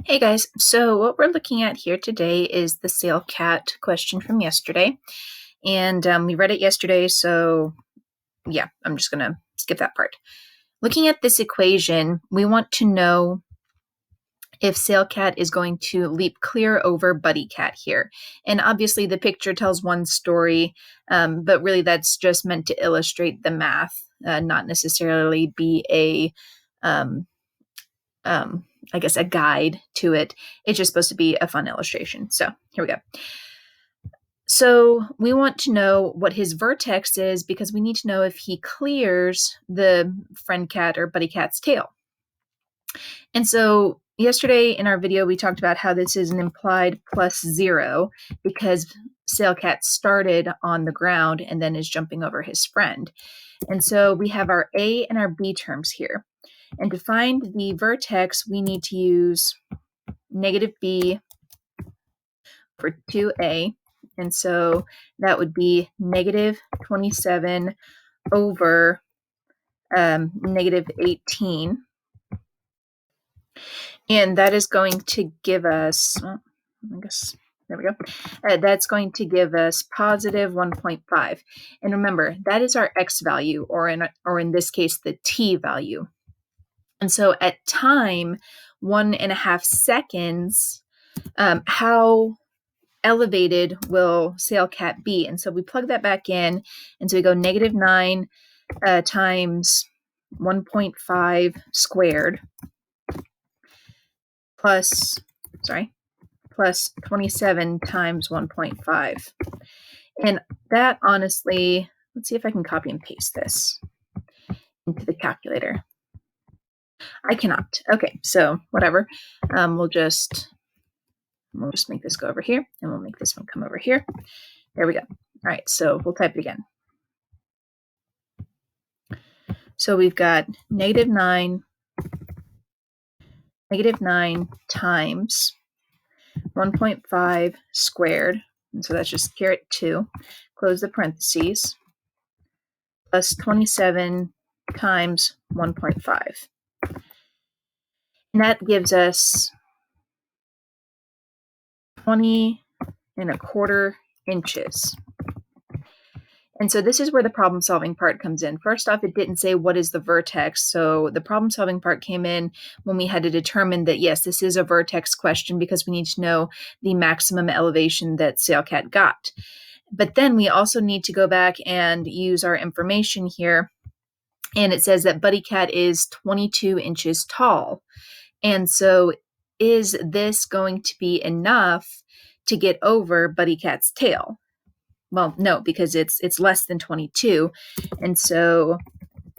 Hey guys, so what we're looking at here today is the sail cat question from yesterday. And we read it yesterday, so yeah, I'm just going to skip that part. Looking at this equation, we want to know if sail cat is going to leap clear over buddy cat here. And obviously the picture tells one story, but really that's just meant to illustrate the math, not necessarily be um, I guess, a guide to it. It's just supposed to be a fun illustration. So here we go. So we want to know what his vertex is because we need to know if he clears the friend cat or buddy cat's tail. And so yesterday in our video, we talked about how this is an implied +0 because sail cat started on the ground and then is jumping over his friend. And so we have our A and our B terms here. And to find the vertex, we need to use -b for 2a. And so that would be -27 over -18. And that is going to give us, well, I guess, there we go. That's going to give us positive 1.5. And remember, that is our x value, or in this case, the t value. And so at time 1.5 seconds, how elevated will sail cat be? And so we plug that back in, and so we go -9 times 1.5 squared plus 27 times 1.5. And that honestly, let's see if I can copy and paste this into the calculator. I cannot. Okay, so whatever. We'll just make this go over here, and we'll make this one come over here. There we go. All right, so we'll type it again. So we've got -9 times 1.5 squared, and so that's just caret 2, close the parentheses, plus 27 times 1.5. And that gives us 20.25 inches. And so this is where the problem solving part comes in. First off, it didn't say what is the vertex. So the problem solving part came in when we had to determine that, yes, this is a vertex question because we need to know the maximum elevation that sail cat got. But then we also need to go back and use our information here. And it says that buddy cat is 22 inches tall. And so is this going to be enough to get over buddy cat's tail? Well, no, because it's less than 22. And so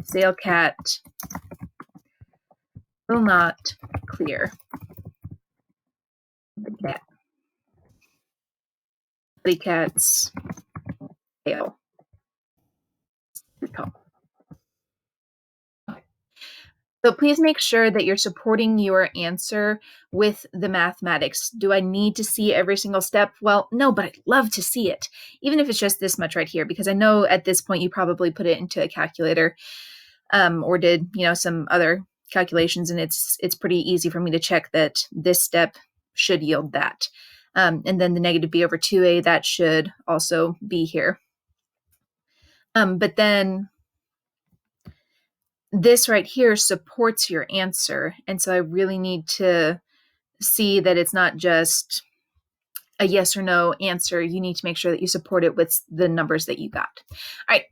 sail cat will not clear buddy cat's tail. So please make sure that you're supporting your answer with the mathematics. Do I need to see every single step? Well, no, but I'd love to see it, even if it's just this much right here, because I know at this point you probably put it into a calculator or did, some other calculations, and it's pretty easy for me to check that this step should yield that. And then the -b over 2a, that should also be here. But then this right here supports your answer. And so I really need to see that it's not just a yes or no answer. You need to make sure that you support it with the numbers that you got. All right.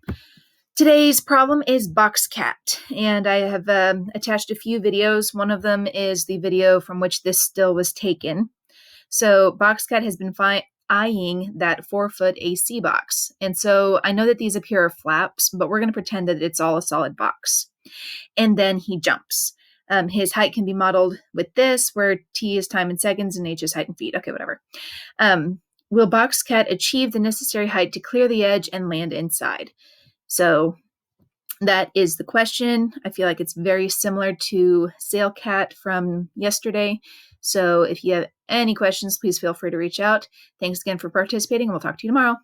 Today's problem is box cat, and I have attached a few videos. One of them is the video from which this still was taken. So box cat has been eyeing that 4-foot AC box. And so I know that these appear are flaps, but we're going to pretend that it's all a solid box. And then he jumps. His height can be modeled with this, where t is time in seconds and h is height in feet. Okay, whatever. Will box cat achieve the necessary height to clear the edge and land inside? So that is the question. I feel like it's very similar to sail cat from yesterday. So if you have any questions, please feel free to reach out. Thanks again for participating, and we'll talk to you tomorrow.